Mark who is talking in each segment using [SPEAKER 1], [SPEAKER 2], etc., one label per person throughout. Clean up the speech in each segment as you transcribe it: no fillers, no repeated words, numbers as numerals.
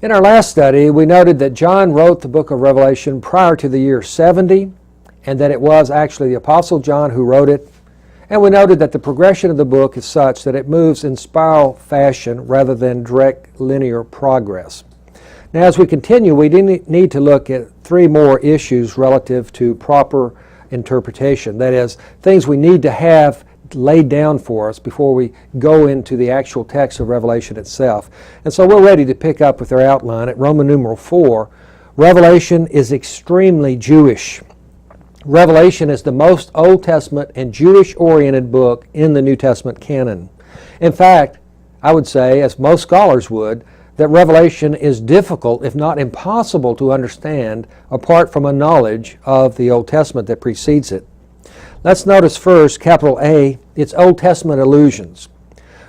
[SPEAKER 1] In our last study, we noted that John wrote the book of Revelation prior to the year 70, and that it was actually the Apostle John who wrote it. And we noted that the progression of the book is such that it moves in spiral fashion rather than direct linear progress. Now, as we continue, we need to look at three more issues relative to proper interpretation. That is, things we need to have laid down for us before we go into the actual text of Revelation itself. And so we're ready to pick up with our outline at Roman numeral 4. Revelation is extremely Jewish. Revelation is the most Old Testament and Jewish-oriented book in the New Testament canon. In fact, I would say, as most scholars would, that Revelation is difficult, if not impossible, to understand apart from a knowledge of the Old Testament that precedes it. Let's notice first, capital A, its Old Testament allusions.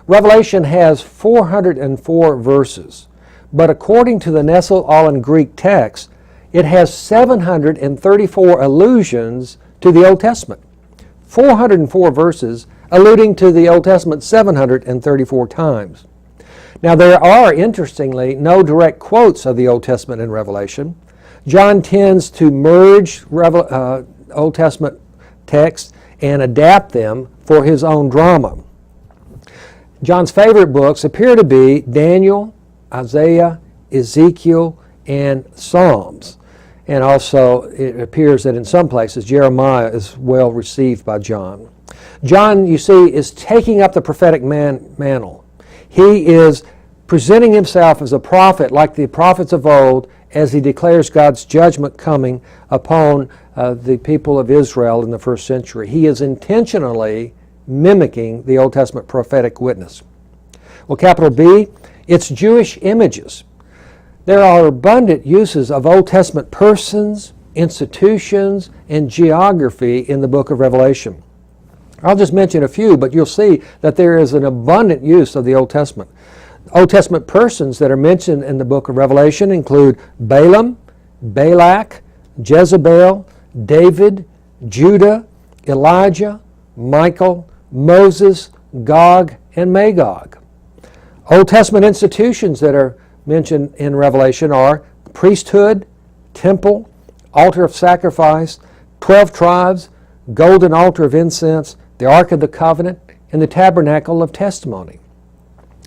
[SPEAKER 1] Revelation has 404 verses, but according to the Nestle-Aland Greek text, it has 734 allusions to the Old Testament. 404 verses alluding to the Old Testament 734 times. Now, there are, interestingly, no direct quotes of the Old Testament in Revelation. John tends to merge Old Testament texts and adapt them for his own drama. John's favorite books appear to be Daniel, Isaiah, Ezekiel, and Psalms. And also it appears that in some places Jeremiah is well received by John. John, you see, is taking up the prophetic mantle. He is presenting himself as a prophet like the prophets of old as he declares God's judgment coming upon the people of Israel in the first century. He is intentionally mimicking the Old Testament prophetic witness. Well, capital B, it's Jewish images. There are abundant uses of Old Testament persons, institutions, and geography in the book of Revelation. I'll just mention a few, but you'll see that there is an abundant use of the Old Testament. Old Testament persons that are mentioned in the book of Revelation include Balaam, Balak, Jezebel, David, Judah, Elijah, Michael, Moses, Gog, and Magog. Old Testament institutions that are mentioned in Revelation are priesthood, temple, altar of sacrifice, 12 tribes, golden altar of incense, the Ark of the Covenant, and the tabernacle of testimony.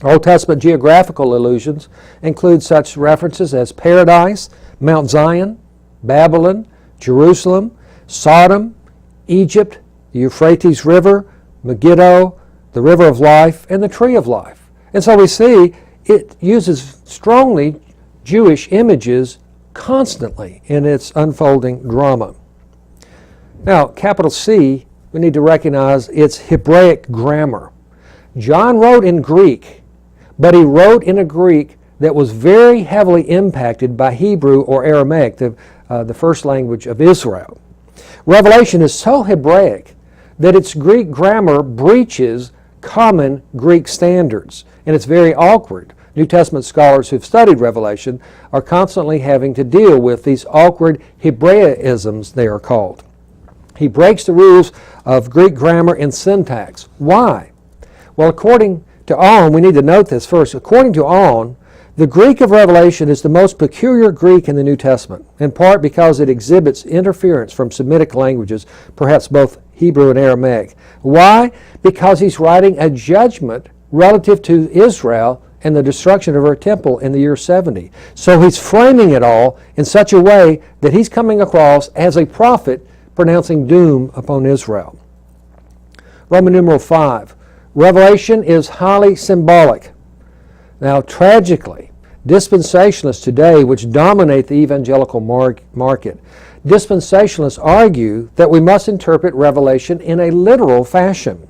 [SPEAKER 1] Old Testament geographical allusions include such references as paradise, Mount Zion, Babylon, Jerusalem, Sodom, Egypt, the Euphrates River, Megiddo, the River of Life, and the Tree of Life. And so we see it uses strongly Jewish images constantly in its unfolding drama. Now, capital C, we need to recognize its Hebraic grammar. John wrote in Greek, but he wrote in a Greek that was very heavily impacted by Hebrew or Aramaic, the first language of Israel. Revelation is so Hebraic that its Greek grammar breaches common Greek standards, and it's very awkward. New Testament scholars who've studied Revelation are constantly having to deal with these awkward Hebraisms, they are called. He breaks the rules of Greek grammar and syntax. Why? Well, according to Aon, we need to note this first. According to Aon, the Greek of Revelation is the most peculiar Greek in the New Testament, in part because it exhibits interference from Semitic languages, perhaps both Hebrew and Aramaic. Why? Because he's writing a judgment relative to Israel and the destruction of her temple in the year 70. So he's framing it all in such a way that he's coming across as a prophet pronouncing doom upon Israel. Roman numeral 5. Revelation is highly symbolic. Now, tragically, dispensationalists today, which dominate the evangelical market, dispensationalists argue that we must interpret Revelation in a literal fashion.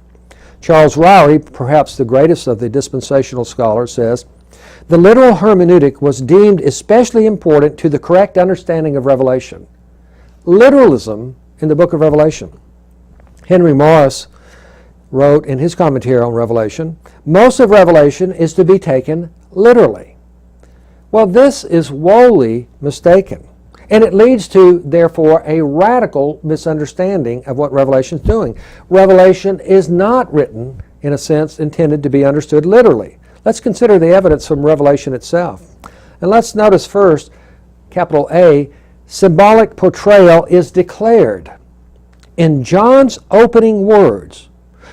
[SPEAKER 1] Charles Ryrie, perhaps the greatest of the dispensational scholars, says, the literal hermeneutic was deemed especially important to the correct understanding of Revelation. Literalism in the book of Revelation. Henry Morris wrote in his commentary on Revelation, most of Revelation is to be taken literally. Well, this is wholly mistaken. And it leads to, therefore, a radical misunderstanding of what Revelation is doing. Revelation is not written, in a sense, intended to be understood literally. Let's consider the evidence from Revelation itself. And let's notice first, capital A, symbolic portrayal is declared. In John's opening words,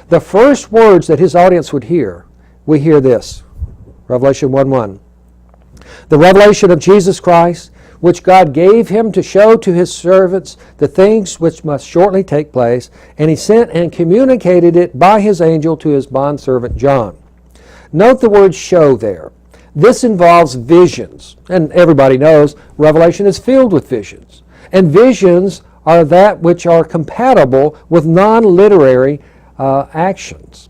[SPEAKER 1] the first words that his audience would hear, we hear this, Revelation 1:1. The revelation of Jesus Christ, which God gave him to show to his servants the things which must shortly take place, and he sent and communicated it by his angel to his bondservant John. Note the word show there. This involves visions, and everybody knows Revelation is filled with visions. And visions are that which are compatible with non-literary actions.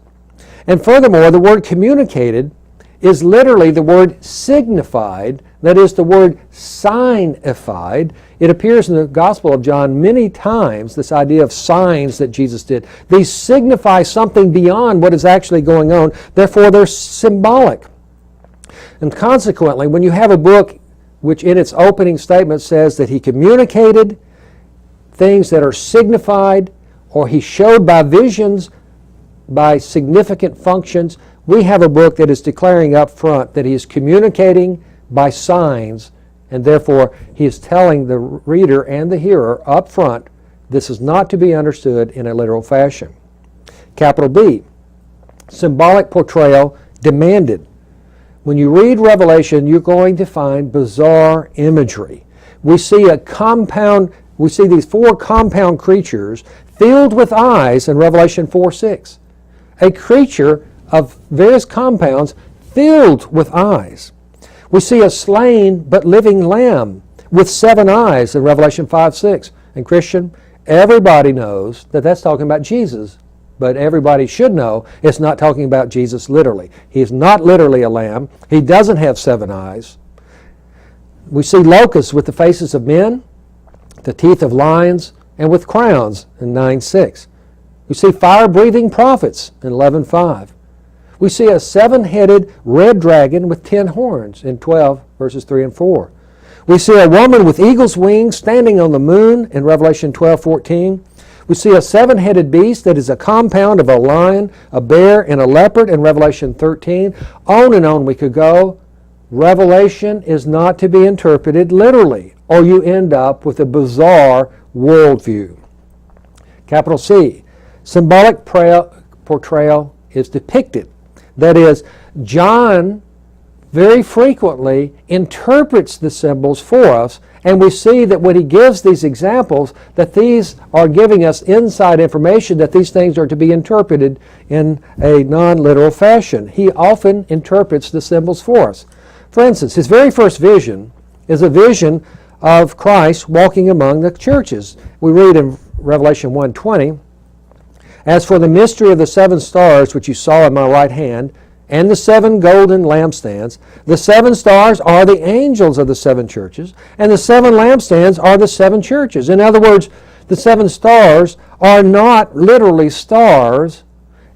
[SPEAKER 1] And furthermore, the word communicated is literally the word signified, that is the word signified. It appears in the Gospel of John many times, this idea of signs that Jesus did. These signify something beyond what is actually going on, therefore they're symbolic. And consequently, when you have a book which in its opening statement says that he communicated things that are signified, or he showed by visions, by significant functions, we have a book that is declaring up front that he is communicating by signs, and therefore he is telling the reader and the hearer up front, this is not to be understood in a literal fashion. Capital B, symbolic portrayal demanded. When you read Revelation, you're going to find bizarre imagery. We see these four compound creatures filled with eyes in Revelation 4:6. A creature of various compounds filled with eyes. We see a slain but living lamb with 7 eyes in Revelation 5:6. And Christian, everybody knows that that's talking about Jesus, but everybody should know it's not talking about Jesus literally. He is not literally a lamb. He doesn't have 7 eyes. We see locusts with the faces of men, the teeth of lions, and with crowns in 9:6. We see fire-breathing prophets in 11:5. We see a 7-headed red dragon with 10 horns in 12 verses 3 and 4. We see a woman with eagle's wings standing on the moon in Revelation 12:14. We see a 7-headed beast that is a compound of a lion, a bear, and a leopard in Revelation 13. On and on we could go. Revelation is not to be interpreted literally, or you end up with a bizarre worldview. Capital C, symbolic portrayal is depicted. That is, John very frequently interprets the symbols for us, and we see that when he gives these examples, that these are giving us inside information that these things are to be interpreted in a non-literal fashion. He often interprets the symbols for us. For instance, his very first vision is a vision of Christ walking among the churches. We read in Revelation 1:20, as for the mystery of the 7 stars which you saw in my right hand, and the 7 golden lampstands, the 7 stars are the angels of the 7 churches, and the 7 lampstands are the 7 churches. In other words, the 7 stars are not literally stars,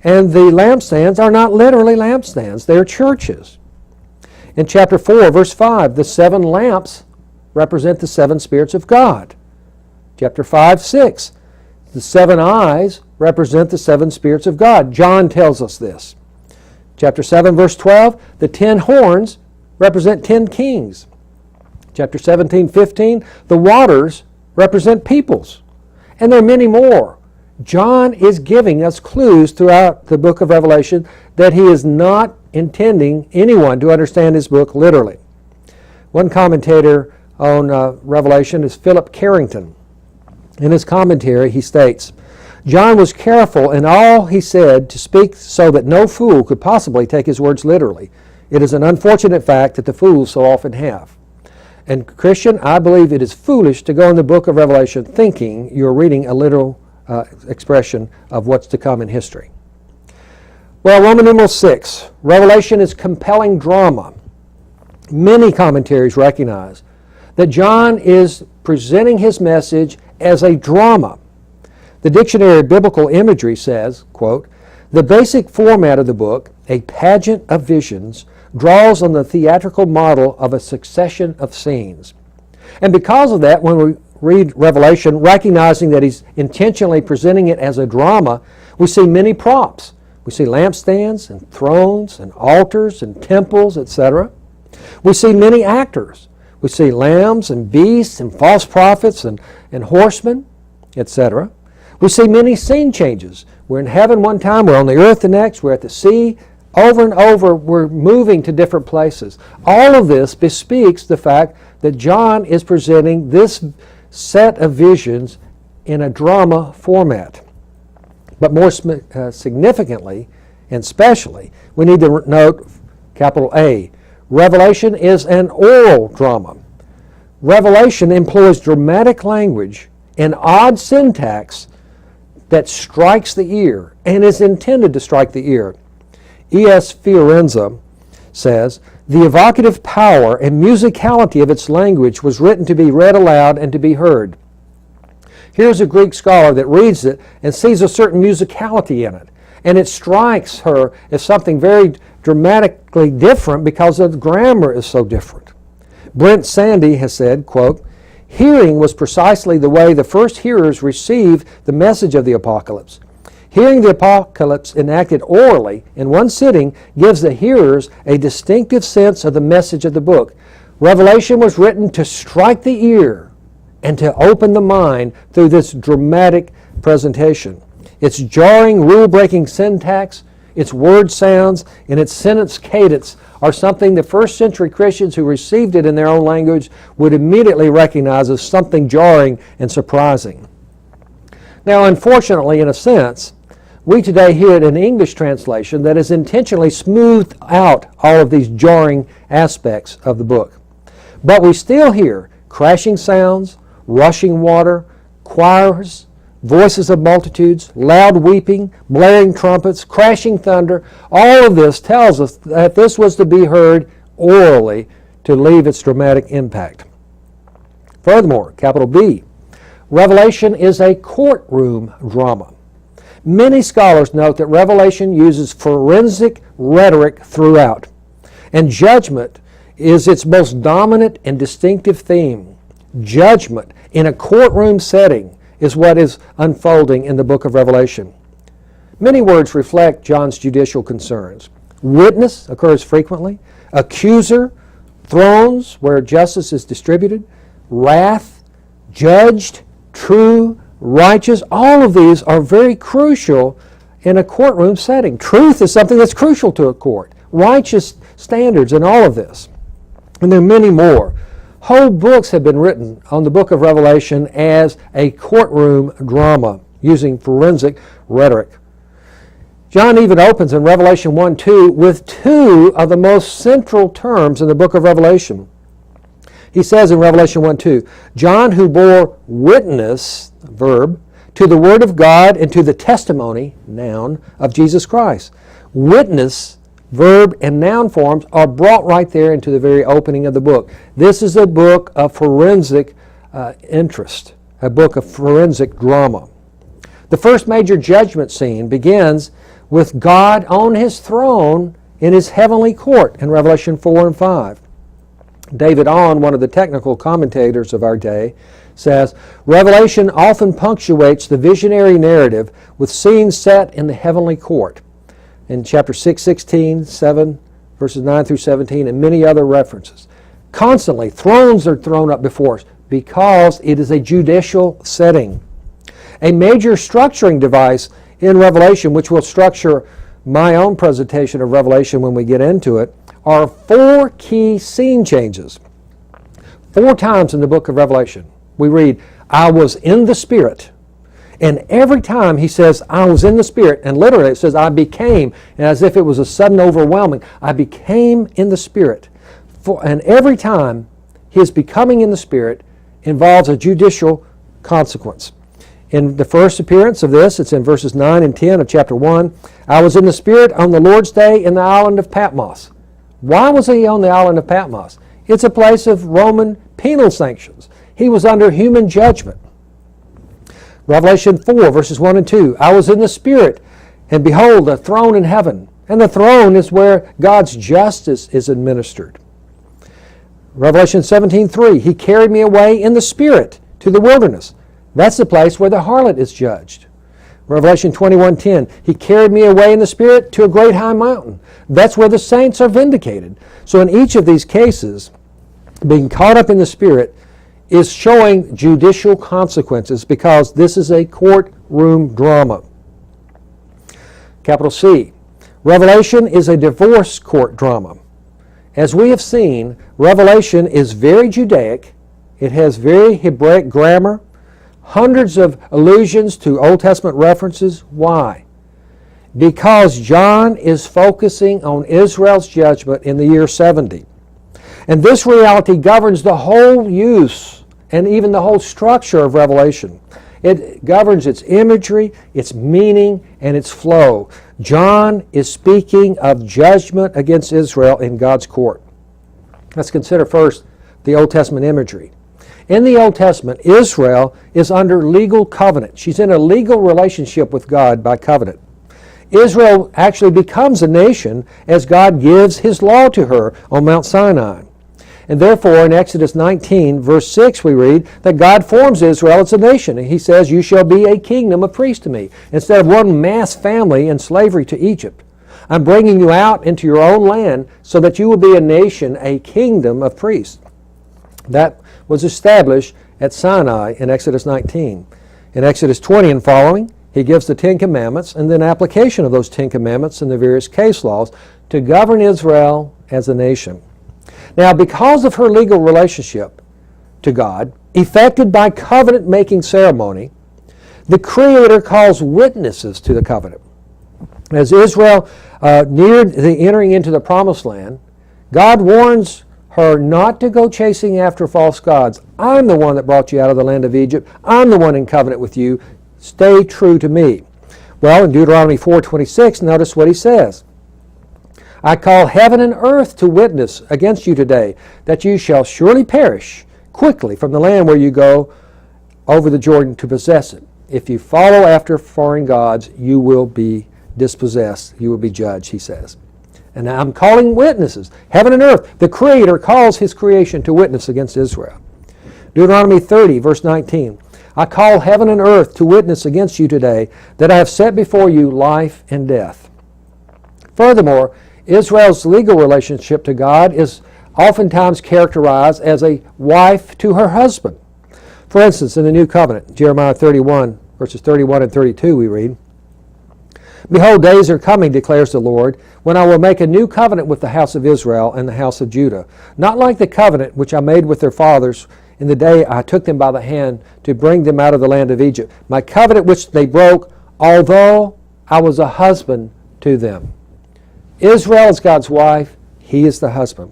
[SPEAKER 1] and the lampstands are not literally lampstands. They're churches. In chapter 4, verse 5, the 7 lamps represent the 7 spirits of God. Chapter 5:6, the 7 eyes represent the 7 spirits of God. John tells us this. Chapter 7, verse 12, the 10 horns represent 10 kings. Chapter 17:15, the waters represent peoples. And there are many more. John is giving us clues throughout the book of Revelation that he is not intending anyone to understand his book literally. One commentator on Revelation is Philip Carrington. In his commentary, he states, John was careful in all he said to speak so that no fool could possibly take his words literally. It is an unfortunate fact that the fools so often have. And Christian, I believe it is foolish to go in the book of Revelation thinking you're reading a literal expression of what's to come in history. Well, Roman numeral 6, Revelation is compelling drama. Many commentaries recognize that John is presenting his message as a drama. The Dictionary of Biblical Imagery says, quote, the basic format of the book, a pageant of visions, draws on the theatrical model of a succession of scenes. And because of that, when we read Revelation, recognizing that he's intentionally presenting it as a drama, we see many props. We see lampstands and thrones and altars and temples, etc. We see many actors. We see lambs and beasts and false prophets and horsemen, etc. We see many scene changes. We're in heaven one time, we're on the earth the next, we're at the sea. Over and over, we're moving to different places. All of this bespeaks the fact that John is presenting this set of visions in a drama format. But more significantly and specially, we need to note, capital A, Revelation is an oral drama. Revelation employs dramatic language and odd syntax that strikes the ear and is intended to strike the ear. E.S. Fiorenza says, the evocative power and musicality of its language was written to be read aloud and to be heard. Here's a Greek scholar that reads it and sees a certain musicality in it, and it strikes her as something very dramatically different because the grammar is so different. Brent Sandy has said, quote, hearing was precisely the way the first hearers received the message of the apocalypse. Hearing the apocalypse enacted orally in one sitting gives the hearers a distinctive sense of the message of the book. Revelation was written to strike the ear and to open the mind through this dramatic presentation. Its jarring, rule-breaking syntax, its word sounds, and its sentence cadence are something the first century Christians who received it in their own language would immediately recognize as something jarring and surprising. Now, unfortunately, in a sense, we today hear it in English translation that has intentionally smoothed out all of these jarring aspects of the book. But we still hear crashing sounds, rushing water, choirs, voices of multitudes, loud weeping, blaring trumpets, crashing thunder. All of this tells us that this was to be heard orally to leave its dramatic impact. Furthermore, capital B, Revelation is a courtroom drama. Many scholars note that Revelation uses forensic rhetoric throughout, and judgment is its most dominant and distinctive theme. Judgment in a courtroom setting is what is unfolding in the book of Revelation. Many words reflect John's judicial concerns. Witness occurs frequently, accuser, thrones where justice is distributed, wrath, judged, true, righteous. All of these are very crucial in a courtroom setting. Truth is something that's crucial to a court. Righteous standards and all of this. And there are many more. Whole books have been written on the book of Revelation as a courtroom drama using forensic rhetoric. John even opens in Revelation 1:2 with two of the most central terms in the book of Revelation. He says in Revelation 1:2, John, who bore witness, verb, to the word of God and to the testimony, noun, of Jesus Christ. Witness, verb, and noun forms are brought right there into the very opening of the book. This is a book of forensic interest, a book of forensic drama. The first major judgment scene begins with God on his throne in his heavenly court in Revelation 4 and 5. David Ahn, one of the technical commentators of our day, says, Revelation often punctuates the visionary narrative with scenes set in the heavenly court. In chapter 6, 16, 7, verses 9 through 17, and many other references. Constantly, thrones are thrown up before us because it is a judicial setting. A major structuring device in Revelation, which will structure my own presentation of Revelation when we get into it, are four key scene changes. 4 times in the book of Revelation, we read, I was in the Spirit. And every time he says, I was in the Spirit, and literally it says, I became, and as if it was a sudden overwhelming, I became in the Spirit. And every time his becoming in the Spirit involves a judicial consequence. In the first appearance of this, it's in verses 9 and 10 of chapter 1, I was in the Spirit on the Lord's day in the island of Patmos. Why was he on the island of Patmos? It's a place of Roman penal sanctions. He was under human judgment. Revelation 4, verses 1 and 2, I was in the Spirit, and behold, a throne in heaven. And the throne is where God's justice is administered. Revelation 17:3, He carried me away in the Spirit to the wilderness. That's the place where the harlot is judged. Revelation 21:10, He carried me away in the Spirit to a great high mountain. That's where the saints are vindicated. So in each of these cases, being caught up in the Spirit is showing judicial consequences because this is a courtroom drama. Capital C. Revelation is a divorce court drama. As we have seen, Revelation is very Judaic. It has very Hebraic grammar, hundreds of allusions to Old Testament references. Why? Because John is focusing on Israel's judgment in the year 70. And this reality governs the whole use and even the whole structure of Revelation. It governs its imagery, its meaning, and its flow. John is speaking of judgment against Israel in God's court. Let's consider first the Old Testament imagery. In the Old Testament, Israel is under legal covenant. She's in a legal relationship with God by covenant. Israel actually becomes a nation as God gives His law to her on Mount Sinai. And therefore, in Exodus 19, verse 6, we read that God forms Israel as a nation. And He says, "You shall be a kingdom of priests to me." Instead of one mass family in slavery to Egypt, I'm bringing you out into your own land so that you will be a nation, a kingdom of priests. That was established at Sinai in Exodus 19. In Exodus 20 and following, He gives the Ten Commandments and then application of those Ten Commandments in the various case laws to govern Israel as a nation. Now, because of her legal relationship to God, effected by covenant-making ceremony, the Creator calls witnesses to the covenant. As Israel neared the entering into the Promised Land, God warns her not to go chasing after false gods. I'm the one that brought you out of the land of Egypt. I'm the one in covenant with you. Stay true to me. Well, in Deuteronomy 4:26, notice what He says. I call heaven and earth to witness against you today, that you shall surely perish quickly from the land where you go over the Jordan to possess it. If you follow after foreign gods, you will be dispossessed. You will be judged, He says. And I'm calling witnesses, heaven and earth. The Creator calls His creation to witness against Israel. Deuteronomy 30, verse 19. I call heaven and earth to witness against you today, that I have set before you life and death. Furthermore, Israel's legal relationship to God is oftentimes characterized as a wife to her husband. For instance, in the New Covenant, Jeremiah 31, verses 31 and 32, we read, Behold, days are coming, declares the Lord, when I will make a new covenant with the house of Israel and the house of Judah, not like the covenant which I made with their fathers in the day I took them by the hand to bring them out of the land of Egypt, my covenant which they broke, although I was a husband to them. Israel is God's wife. He is the husband.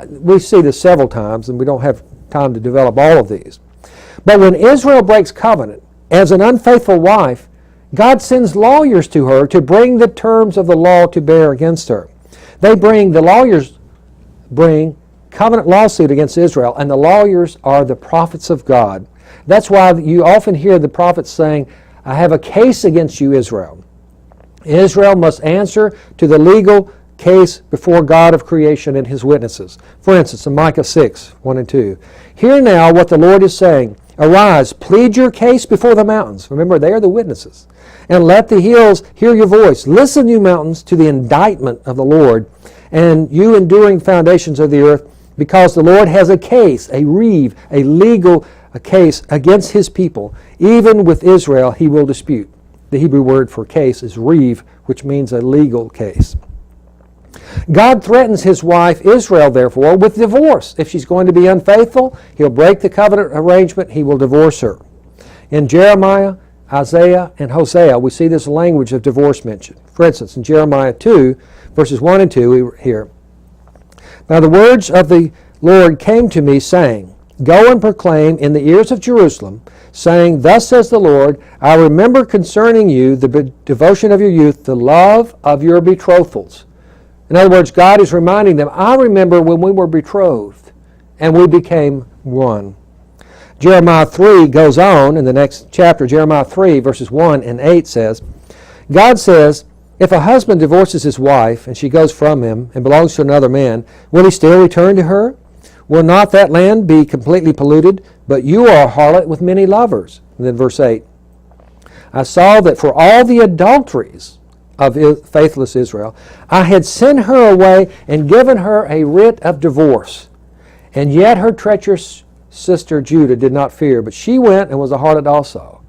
[SPEAKER 1] We see this several times, and we don't have time to develop all of these. But when Israel breaks covenant as an unfaithful wife, God sends lawyers to her to bring the terms of the law to bear against her. The lawyers bring covenant lawsuit against Israel, and the lawyers are the prophets of God. That's why you often hear the prophets saying, I have a case against you, Israel. Israel must answer to the legal case before God of creation and His witnesses. For instance, in Micah 6, 1 and 2, Hear now what the Lord is saying. Arise, plead your case before the mountains. Remember, they are the witnesses. And let the hills hear your voice. Listen, you mountains, to the indictment of the Lord, and you enduring foundations of the earth, because the Lord has a case, a legal case against His people. Even with Israel He will dispute. The Hebrew word for case is reeve, which means a legal case. God threatens His wife Israel, therefore, with divorce. If she's going to be unfaithful, He'll break the covenant arrangement. He will divorce her. In Jeremiah, Isaiah, and Hosea, we see this language of divorce mentioned. For instance, in Jeremiah 2, verses 1 and 2, we hear, Now the words of the Lord came to me, saying, Go and proclaim in the ears of Jerusalem, saying, Thus says the Lord, I remember concerning you the devotion of your youth, the love of your betrothals. In other words, God is reminding them, I remember when we were betrothed and we became one. Jeremiah 3 goes on in the next chapter. Jeremiah 3 verses 1 and 8 says, God says, If a husband divorces his wife and she goes from him and belongs to another man, will he still return to her? Will not that land be completely polluted? But you are a harlot with many lovers. And then verse 8. I saw that for all the adulteries of faithless Israel, I had sent her away and given her a writ of divorce. And yet her treacherous sister Judah did not fear, but she went and was a harlot also.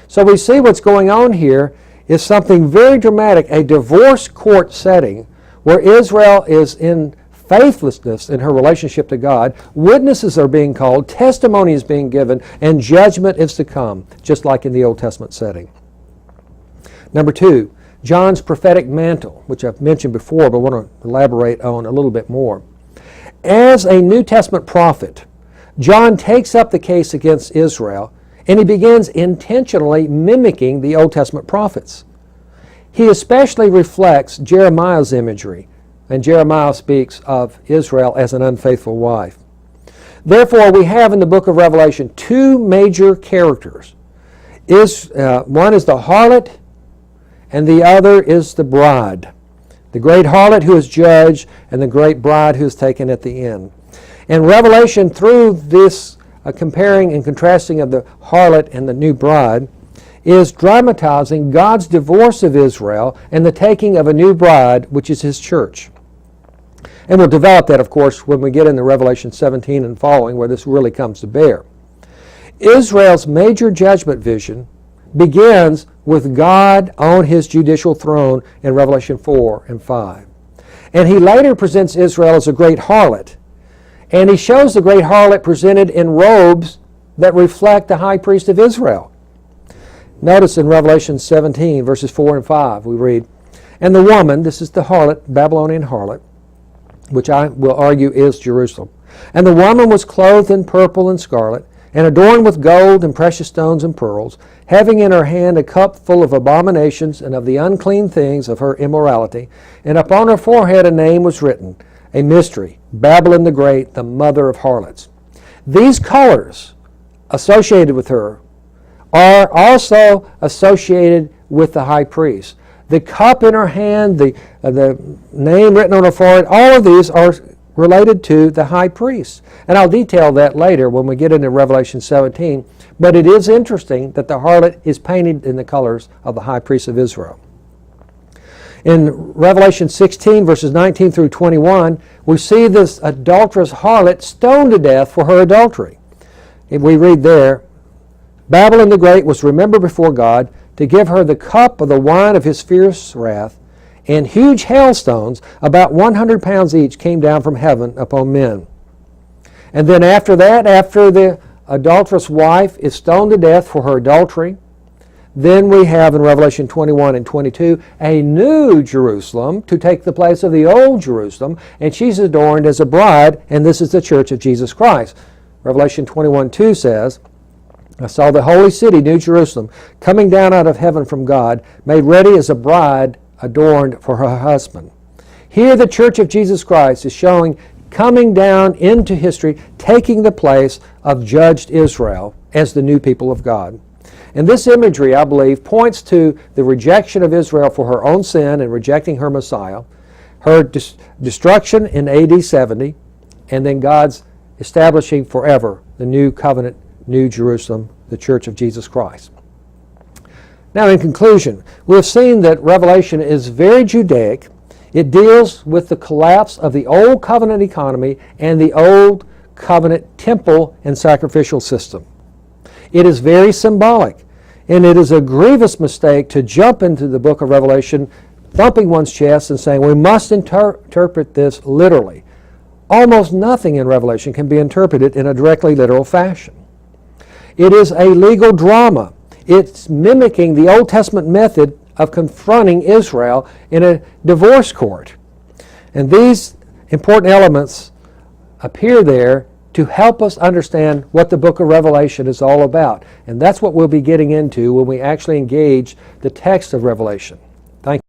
[SPEAKER 1] So we see what's going on here is something very dramatic, a divorce court setting where Israel is in faithlessness in her relationship to God. Witnesses are being called, testimony is being given, and judgment is to come, just like in the Old Testament setting. Number 2, John's prophetic mantle, which I've mentioned before, but I want to elaborate on a little bit more. As a New Testament prophet, John takes up the case against Israel, and he begins intentionally mimicking the Old Testament prophets. He especially reflects Jeremiah's imagery, and Jeremiah speaks of Israel as an unfaithful wife. Therefore, we have in the book of Revelation 2 major characters. One is the harlot, and the other is the bride. The great harlot who is judged, and the great bride who is taken at the end. And Revelation, through this comparing and contrasting of the harlot and the new bride, is dramatizing God's divorce of Israel and the taking of a new bride, which is His church. And we'll develop that, of course, when we get into Revelation 17 and following, where this really comes to bear. Israel's major judgment vision begins with God on His judicial throne in Revelation 4 and 5. And He later presents Israel as a great harlot. And He shows the great harlot presented in robes that reflect the high priest of Israel. Notice in Revelation 17, verses 4 and 5, we read, And the woman, this is the harlot, Babylonian harlot, which I will argue is Jerusalem. And the woman was clothed in purple and scarlet, and adorned with gold and precious stones and pearls, having in her hand a cup full of abominations and of the unclean things of her immorality. And upon her forehead a name was written, a mystery, Babylon the Great, the mother of harlots. These colors associated with her are also associated with the high priest. The cup in her hand, the name written on her forehead, all of these are related to the high priest. And I'll detail that later when we get into Revelation 17. But it is interesting that the harlot is painted in the colors of the high priest of Israel. In Revelation 16, verses 19 through 21, we see this adulterous harlot stoned to death for her adultery. And we read there, Babylon the Great was remembered before God to give her the cup of the wine of His fierce wrath, and huge hailstones, about 100 pounds each, came down from heaven upon men. And then after that, after the adulterous wife is stoned to death for her adultery, then we have in Revelation 21 and 22 a new Jerusalem to take the place of the old Jerusalem, and she's adorned as a bride, and this is the church of Jesus Christ. Revelation 21:2 says, I saw the holy city, New Jerusalem, coming down out of heaven from God, made ready as a bride adorned for her husband. Here the church of Jesus Christ is showing coming down into history, taking the place of judged Israel as the new people of God. And this imagery, I believe, points to the rejection of Israel for her own sin and rejecting her Messiah, her destruction in AD 70, and then God's establishing forever the new covenant, New Jerusalem, the church of Jesus Christ. Now, in conclusion, we have seen that Revelation is very Judaic. It deals with the collapse of the old covenant economy and the old covenant temple and sacrificial system. It is very symbolic, and it is a grievous mistake to jump into the book of Revelation thumping one's chest and saying we must interpret this literally. Almost nothing in Revelation can be interpreted in a directly literal fashion. It is a legal drama. It's mimicking the Old Testament method of confronting Israel in a divorce court. And these important elements appear there to help us understand what the book of Revelation is all about. And that's what we'll be getting into when we actually engage the text of Revelation. Thank you.